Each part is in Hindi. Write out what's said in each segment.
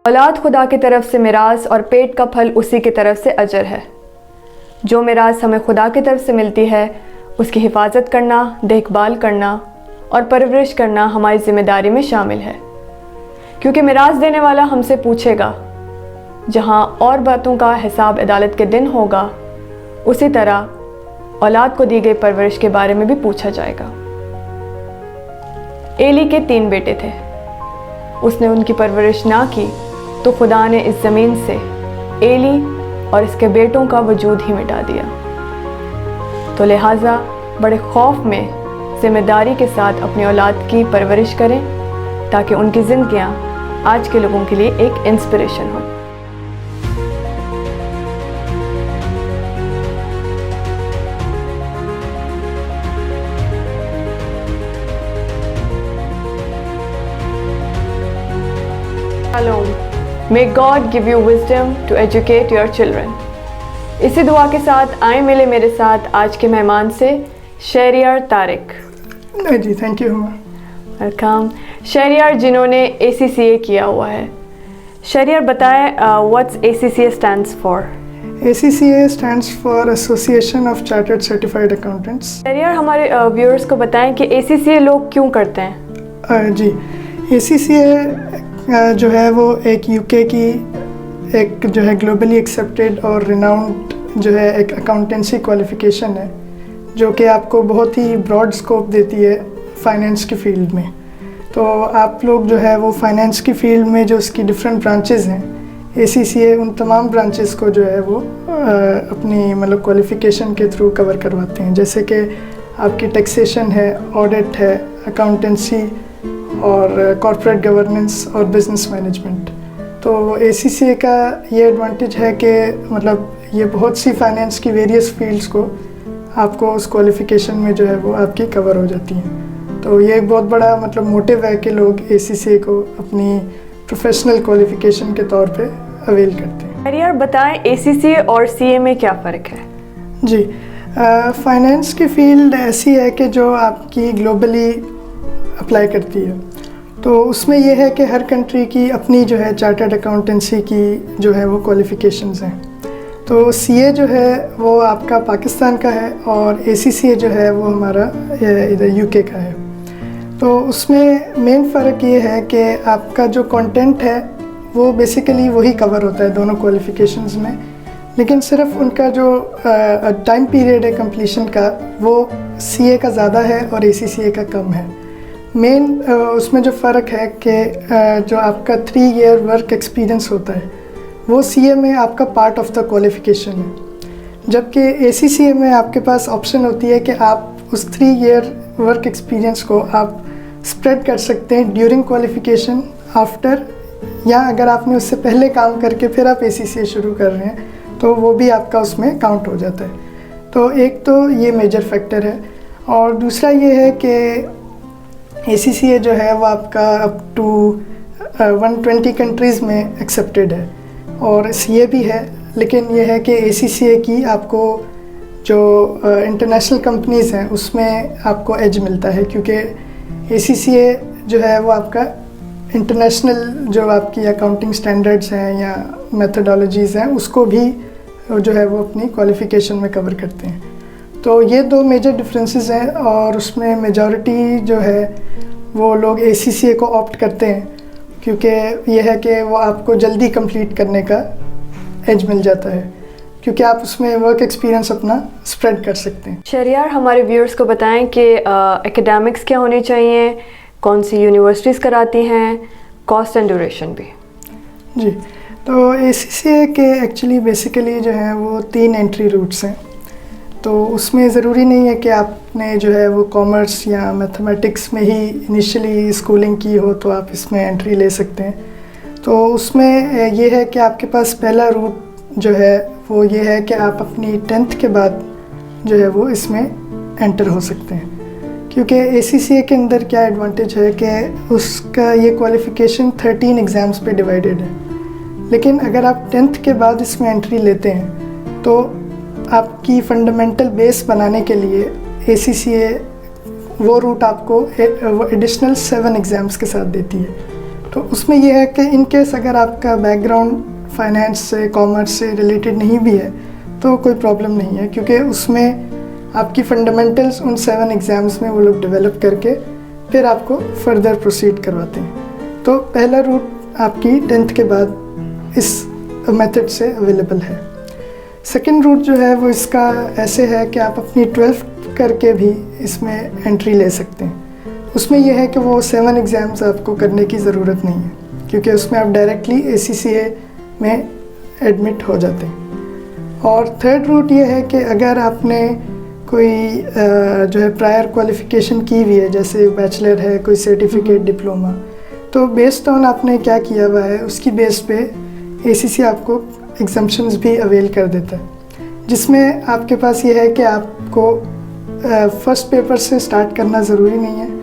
औलाद खुदा की तरफ से मिरास और पेट का फल उसी की तरफ से अजर है। जो मिरास हमें खुदा की तरफ से मिलती है उसकी हिफाजत करना, देखभाल करना और परवरिश करना हमारी जिम्मेदारी में शामिल है, क्योंकि मिरास देने वाला हमसे पूछेगा। जहाँ और बातों का हिसाब अदालत के दिन होगा, उसी तरह औलाद को दी गई परवरिश के बारे में भी पूछा जाएगा। एली के 3 बेटे थे। उसने उनकी परवरिश ना की तो खुदा ने इस ज़मीन से एली और इसके बेटों का वजूद ही मिटा दिया। तो लिहाजा बड़े खौफ में जिम्मेदारी के साथ अपनी औलाद की परवरिश करें, ताकि उनकी ज़िंदगियाँ आज के लोगों के लिए एक इंस्पिरेशन हो। Shalom. May God give you wisdom to educate your children. इसी दुआ के साथ आए मिले मेरे साथ आज के मेहमान से शहरियार तारिक। जी, थैंक यू। वेलकम। शहरियार जिन्होंने ACCA किया हुआ है। शहरियार बताएं what's ACCA stands for? ACCA stands for Association of Chartered Certified Accountants. Shahryar हमारे व्यूअर्स को बताएं कि ACCA लोग क्यों करते हैं? जी, ACCA जो है वो एक UK की एक जो है ग्लोबली एक्सेप्टेड और रिनाउंड जो है एक अकाउंटेंसी क्वालिफ़िकेशन है, जो कि आपको बहुत ही ब्रॉड स्कोप देती है फाइनेंस की फील्ड में। तो आप लोग जो है वो फाइनेंस की फील्ड में जो उसकी डिफरेंट ब्रांचेस हैं, ACCA उन तमाम ब्रांचेस को जो है वो अपनी मतलब क्वालिफ़िकेशन के थ्रू कवर करवाते हैं। जैसे कि आपकी टैक्सेशन है, ऑडिट है, अकाउंटेंसी और कॉर्पोरेट गवर्नेंस और बिज़नेस मैनेजमेंट। तो ACCA का ये एडवांटेज है कि मतलब ये बहुत सी फाइनेंस की वेरियस फील्ड्स को आपको उस क्वालिफ़िकेशन में जो है वो आपकी कवर हो जाती हैं। तो ये एक बहुत बड़ा मतलब मोटिव है कि लोग ACCA को अपनी प्रोफेशनल क्वालिफ़िकेशन के तौर पे अवेल करते हैं। यार बताएं ACCA और CA में क्या फ़र्क है? जी, फाइनेंस की फील्ड ऐसी है कि जो आपकी ग्लोबली अप्लाई करती है। तो उसमें यह है कि हर कंट्री की अपनी जो है चार्टर्ड अकाउंटेंसी की जो है वो क्वालिफ़िकेशंस हैं। तो CA जो है वो आपका पाकिस्तान का है और ACCA जो है वो हमारा इधर UK का है। तो उसमें मेन फ़र्क ये है कि आपका जो कंटेंट है वो बेसिकली वही कवर होता है दोनों क्वालिफ़िकेशंस में, लेकिन सिर्फ उनका जो टाइम पीरियड है कंप्लीशन का वो CA का ज़्यादा है और ACCA का कम है। मेन उसमें जो फ़र्क है कि जो आपका 3 ईयर वर्क एक्सपीरियंस होता है वो CA में आपका पार्ट ऑफ द क्वालिफ़िकेशन है, जबकि ACCA में आपके पास ऑप्शन होती है कि आप उस 3 ईयर वर्क एक्सपीरियंस को आप स्प्रेड कर सकते हैं ड्यूरिंग क्वालिफ़िकेशन, आफ्टर, या अगर आपने उससे पहले काम करके फिर आप ACCA शुरू कर रहे हैं तो वो भी आपका उसमें काउंट हो जाता है। तो एक तो ये मेजर फैक्टर है, और दूसरा ये है कि ACCA जो है वो आपका अप टू 120 कंट्रीज़ में एक्सेप्टेड है, और CA भी है, लेकिन ये है कि ACCA की आपको जो इंटरनेशनल कंपनीज़ हैं उसमें आपको एज मिलता है, क्योंकि ACCA जो है वो आपका इंटरनेशनल जो आपकी अकाउंटिंग स्टैंडर्ड्स हैं या मेथडोलॉजीज़ हैं उसको भी जो है वो अपनी क्वालिफ़िकेशन में कवर करते हैं। तो ये 2 मेजर डिफरेंसेस हैं, और उसमें मेजॉरिटी जो है वो लोग ACCA को ऑप्ट करते हैं, क्योंकि ये है कि वो आपको जल्दी कंप्लीट करने का एज मिल जाता है, क्योंकि आप उसमें वर्क एक्सपीरियंस अपना स्प्रेड कर सकते हैं। शहरियार हमारे व्यूअर्स को बताएं कि एकेडमिक्स क्या होने चाहिए, कौन सी यूनिवर्सिटीज़ कराती हैं, कॉस्ट एंड ड्यूरेशन भी। जी, तो ACCA के एक्चुअली बेसिकली जो है वो 3 एंट्री रूट्स हैं। तो उसमें ज़रूरी नहीं है कि आपने जो है वो कॉमर्स या मैथमेटिक्स में ही इनिशियली स्कूलिंग की हो तो आप इसमें एंट्री ले सकते हैं। तो उसमें ये है कि आपके पास पहला रूट जो है वो ये है कि आप अपनी 10th के बाद जो है वो इसमें एंटर हो सकते हैं, क्योंकि ACCA के अंदर क्या एडवांटेज है कि उसका ये क्वालिफ़िकेशन 13 एग्ज़ाम्स पे डिवाइडेड है। लेकिन अगर आप 10th के बाद इसमें एंट्री लेते हैं तो आपकी फंडामेंटल बेस बनाने के लिए ACCA वो रूट आपको एडिशनल 7 एग्ज़ाम्स के साथ देती है। तो उसमें ये है कि इन केस अगर आपका बैकग्राउंड फाइनेंस से, कॉमर्स से रिलेटेड नहीं भी है तो कोई प्रॉब्लम नहीं है, क्योंकि उसमें आपकी फंडामेंटल्स उन 7 एग्ज़ाम्स में वो लोग डेवलप करके फिर आपको फर्दर प्रोसीड करवाते हैं। तो पहला रूट आपकी 10th के बाद इस मेथड से अवेलेबल है। सेकंड रूट जो है वो इसका ऐसे है कि आप अपनी 12th करके भी इसमें एंट्री ले सकते हैं। उसमें यह है कि वो 7 एग्ज़ाम्स आपको करने की ज़रूरत नहीं है, क्योंकि उसमें आप डायरेक्टली ACCA में एडमिट हो जाते हैं। और थर्ड रूट ये है कि अगर आपने कोई जो है प्रायर क्वालिफ़िकेशन की हुई है, जैसे बैचलर है, कोई सर्टिफिकेट, डिप्लोमा, तो बेस्ड ऑन आपने क्या किया हुआ है उसकी बेस पे ACCA आपको एग्जम्पशंस भी अवेल कर देता है, जिसमें आपके पास ये है कि आपको फर्स्ट पेपर से स्टार्ट करना ज़रूरी नहीं है।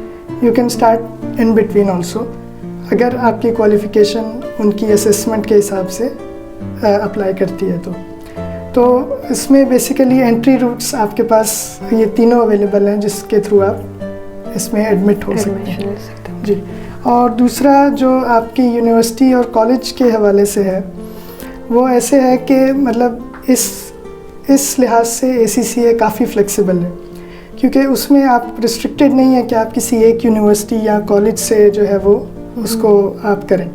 You can start in between also, अगर आपकी क्वालिफ़िकेशन उनकी असेसमेंट के हिसाब से अप्लाई करती है तो इसमें बेसिकली एंट्री रूट्स आपके पास ये तीनों अवेलेबल हैं, जिसके थ्रू आप इसमें एडमिट हो सकते हैं जी। और दूसरा जो आपकी यूनिवर्सिटी और कॉलेज के हवाले से है वो ऐसे है कि मतलब इस लिहाज से ACCA काफ़ी फ्लेक्सिबल है, क्योंकि उसमें आप रिस्ट्रिक्टेड नहीं है कि आप किसी एक यूनिवर्सिटी या कॉलेज से जो है वो उसको आप करें।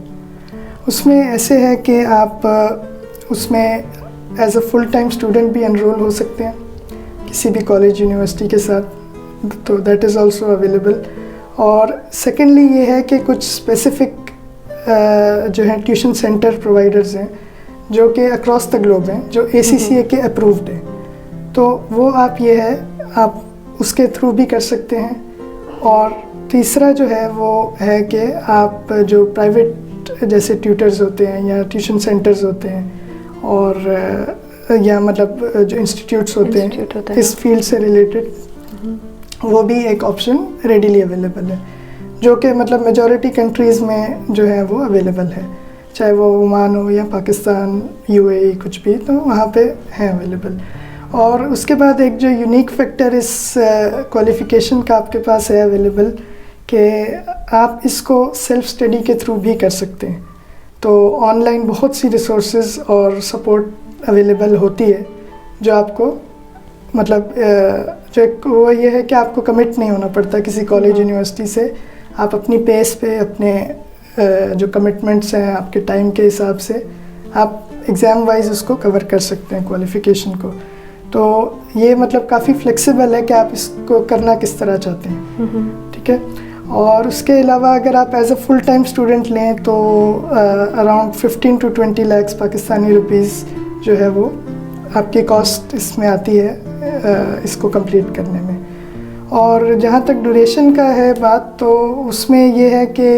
उसमें ऐसे है कि आप उसमें as a full time student भी एनरोल हो सकते हैं किसी भी कॉलेज यूनिवर्सिटी के साथ, तो दैट इज़ आल्सो अवेलेबल। और सेकेंडली ये है कि कुछ स्पेसिफिक जो है ट्यूशन सेंटर प्रोवाइडर्स हैं जो कि अक्रॉस द ग्लोब हैं, जो ACCA के अप्रूव्ड हैं, तो वो आप ये है आप उसके थ्रू भी कर सकते हैं। और तीसरा जो है वो है कि आप जो प्राइवेट जैसे ट्यूटर्स होते हैं या ट्यूशन सेंटर्स होते हैं और या मतलब जो इंस्टीट्यूट्स होते हैं इस फील्ड से रिलेटेड, वो भी एक ऑप्शन रेडीली अवेलेबल है, जो कि मतलब मेजॉरिटी कंट्रीज़ में जो है वो अवेलेबल है, चाहे वो ओमान हो या पाकिस्तान, UAE कुछ भी, तो वहाँ पे है अवेलेबल। और उसके बाद एक जो यूनिक फैक्टर इस क्वालिफ़िकेशन का आपके पास है अवेलेबल कि आप इसको सेल्फ स्टडी के थ्रू भी कर सकते हैं। तो ऑनलाइन बहुत सी रिसोर्सेज और सपोर्ट अवेलेबल होती है जो आपको मतलब जो वो ये है कि आपको कमिट नहीं होना पड़ता किसी कॉलेज यूनिवर्सिटी से, आप अपनी पेस पे अपने जो कमिटमेंट्स हैं आपके टाइम के हिसाब से आप एग्ज़ाम वाइज उसको कवर कर सकते हैं क्वालिफ़िकेशन को। तो ये मतलब काफ़ी फ्लेक्सिबल है कि आप इसको करना किस तरह चाहते हैं, ठीक है। और उसके अलावा अगर आप as a full time student लें तो around 15 to 20 lakh Pakistani rupees जो है वो आपकी कॉस्ट इसमें आती है इसको कंप्लीट करने में। और जहाँ तक ड्यूरेशन का है बात, तो उसमें ये है कि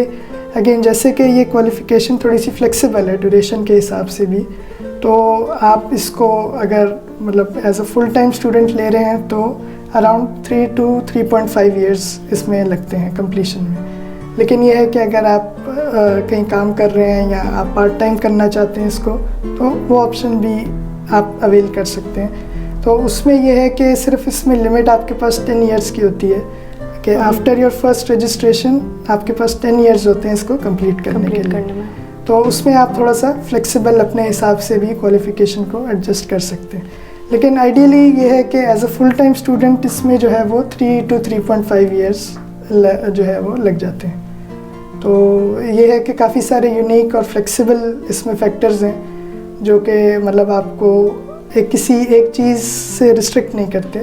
अगेन जैसे कि ये क्वालिफ़िकेशन थोड़ी सी फ्लेक्सिबल है ड्यूरेशन के हिसाब से भी, तो आप इसको अगर मतलब as a full time student ले रहे हैं तो अराउंड 3 to 3.5 ईयर्स इसमें लगते हैं कंप्लीशन में। लेकिन यह है कि अगर आप कहीं काम कर रहे हैं या आप पार्ट टाइम करना चाहते हैं इसको, तो वो ऑप्शन भी आप अवेल कर सकते हैं। तो उसमें यह है कि सिर्फ इसमें लिमिट आपके पास 10 ईयर्स की होती है कि आफ्टर योर फर्स्ट रजिस्ट्रेशन आपके पास 10 ईयर्स होते हैं इसको कंप्लीट करने के लिए। तो उसमें आप थोड़ा सा फ्लेक्सिबल अपने हिसाब से भी क्वालिफ़िकेशन को एडजस्ट कर सकते हैं। लेकिन आइडियली ये है कि as a full time student इसमें जो है वो 3 to 3.5 ईयर्स जो है वो लग जाते हैं। तो ये है कि काफ़ी सारे यूनिक और फ्लेक्सिबल इसमें फैक्टर्स हैं जो कि मतलब आपको किसी एक चीज़ से रिस्ट्रिक्ट नहीं करते,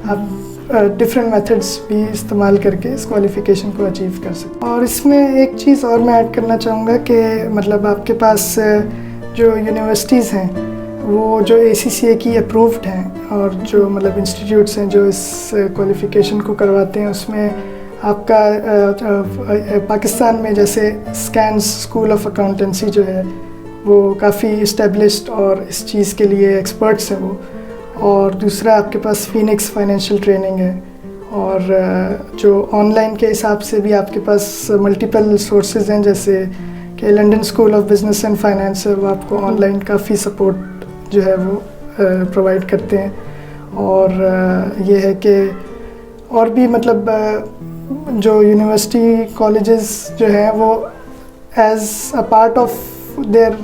आप डिफरेंट मेथड्स भी इस्तेमाल करके इस क्वालिफ़िकेशन को अचीव कर सकते हैं। और इसमें एक चीज़ और मैं ऐड करना चाहूँगा कि मतलब आपके पास जो यूनिवर्सिटीज़ हैं वो जो ACCA की अप्रूव्ड हैं और जो मतलब इंस्टीट्यूट्स हैं जो इस क्वालिफ़िकेशन को करवाते हैं, उसमें आपका पाकिस्तान में जैसे स्कैन्स स्कूल ऑफ अकाउंटेंसी जो है वो काफ़ी इस्टेब्लिश्ड और इस चीज़ के लिए एक्सपर्ट्स हैं वो। और दूसरा आपके पास फीनिक्स फाइनेंशियल ट्रेनिंग है, और जो ऑनलाइन के हिसाब से भी आपके पास मल्टीपल सोर्सेज हैं, जैसे कि London school of business and finance है, वो आपको ऑनलाइन काफ़ी सपोर्ट जो है वो प्रोवाइड करते हैं। और ये है कि और भी मतलब जो यूनिवर्सिटी कॉलेजेस जो हैं वो as a part of their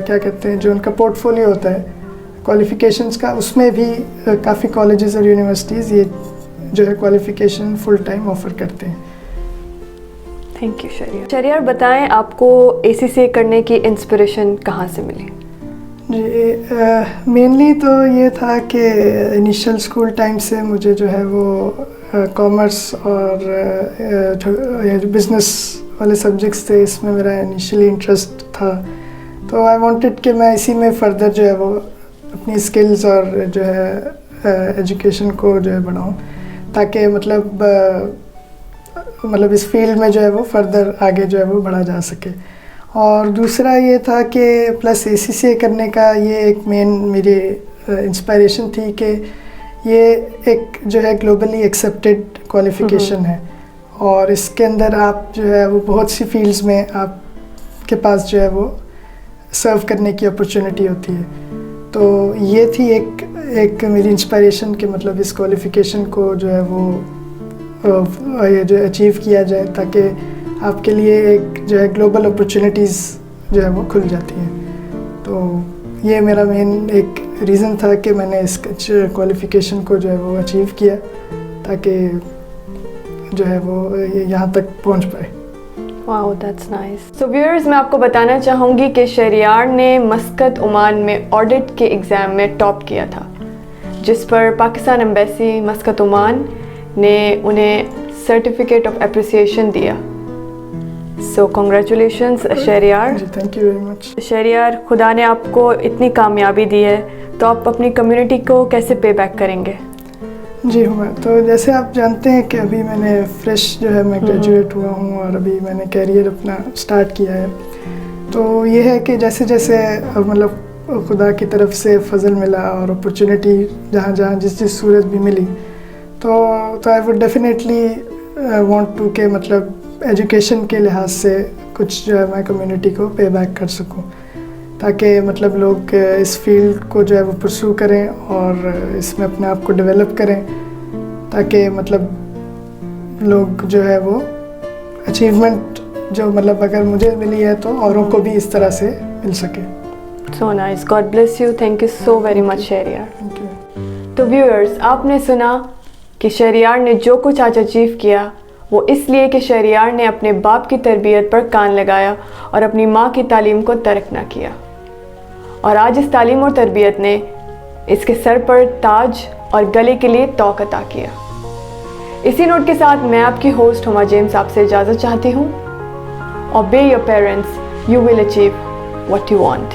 क्या कहते हैं जो उनका पोर्टफोलियो होता है क्वालिफ़िकेशंस का, उसमें भी काफ़ी कॉलेजेस और यूनिवर्सिटीज़ ये जो है क्वालिफ़िकेशन फुल टाइम ऑफ़र करते हैं। Thank you Shahryar. शहरियार बताएं, आपको ACCA करने की इंस्पिरेशन कहाँ से मिली? जी मेनली तो ये था कि इनिशियल स्कूल टाइम से मुझे जो है वो कॉमर्स और जो बिज़नेस वाले सब्जेक्ट्स थे इसमें मेरा इनिशियली इंटरेस्ट था, तो आई वांटेड कि मैं इसी में फर्दर जो है वो अपनी स्किल्स और जो है एजुकेशन को जो है बढ़ाऊँ, ताकि मतलब इस फील्ड में जो है वो फर्दर आगे जो है वो बढ़ा जा सके। और दूसरा ये था कि प्लस ACCA करने का ये एक मेन मेरी इंस्पिरेशन थी कि ये एक जो है ग्लोबली एक्सेप्टेड क्वालिफ़िकेशन है और इसके अंदर आप जो है वो बहुत सी फील्ड्स में आपके पास जो है वो सर्व करने की अपॉर्चुनिटी होती है। तो ये थी एक मेरी इंस्पिरेशन कि मतलब इस क्वालिफ़िकेशन को जो है वो ये जो अचीव किया जाए, ताकि आपके लिए एक जो है ग्लोबल अपॉर्चुनिटीज़ जो है वो खुल जाती हैं। तो ये मेरा मेन एक रीज़न था कि मैंने इस क्वालिफ़िकेशन को जो है वो अचीव किया, ताकि जो है वो यहाँ तक पहुँच पाए। Wow, that's nice. So viewers, मैं आपको बताना चाहूँगी कि शहरियार ने मस्कत ओमान में ऑडिट के एग्ज़ाम में टॉप किया था, जिस पर पाकिस्तान एम्बेसी मस्कत ओमान ने उन्हें सर्टिफिकेट ऑफ अप्रिसिएशन दिया। So congratulations Shahryar. Thank you very much. Shahryar, खुदा ने आपको इतनी कामयाबी दी है, तो आप अपनी कम्युनिटी को कैसे पे बैक करेंगे? जी मैं तो जैसे आप जानते हैं कि अभी मैंने फ्रेश जो है मैं ग्रेजुएट हुआ हूँ और अभी मैंने कैरियर अपना स्टार्ट किया है। तो ये है कि जैसे जैसे मतलब खुदा की तरफ से फजल मिला और अपॉर्चुनिटी जहाँ जहाँ जिस सूरत भी मिली, तो I would definitely want to के मतलब एजुकेशन के लिहाज से कुछ जो है मैं कम्युनिटी को पे बैक कर सकूं, ताकि मतलब लोग इस फील्ड को जो है वो परस्यू करें और इसमें अपने आप को डेवलप करें, ताकि मतलब लोग जो है वो अचीवमेंट जो मतलब अगर मुझे मिली है तो औरों को भी इस तरह से मिल सके। So nice, God bless you, thank you so very much Shahryar. Thank you. तो व्यूअर्स, आपने सुना कि शहरियार ने जो कुछ आज अचीव किया वो इसलिए कि शहरियार ने अपने बाप की तरबियत पर कान लगाया और अपनी माँ की तालीम को तर्क ना किया, और आज इस तालीम और तरबियत ने इसके सर पर ताज और गले के लिए तौक अता किया। इसी नोट के साथ मैं आपकी होस्ट हुमा जेम्स आपसे इजाज़त चाहती हूँ। Obey your parents, you will achieve what you want.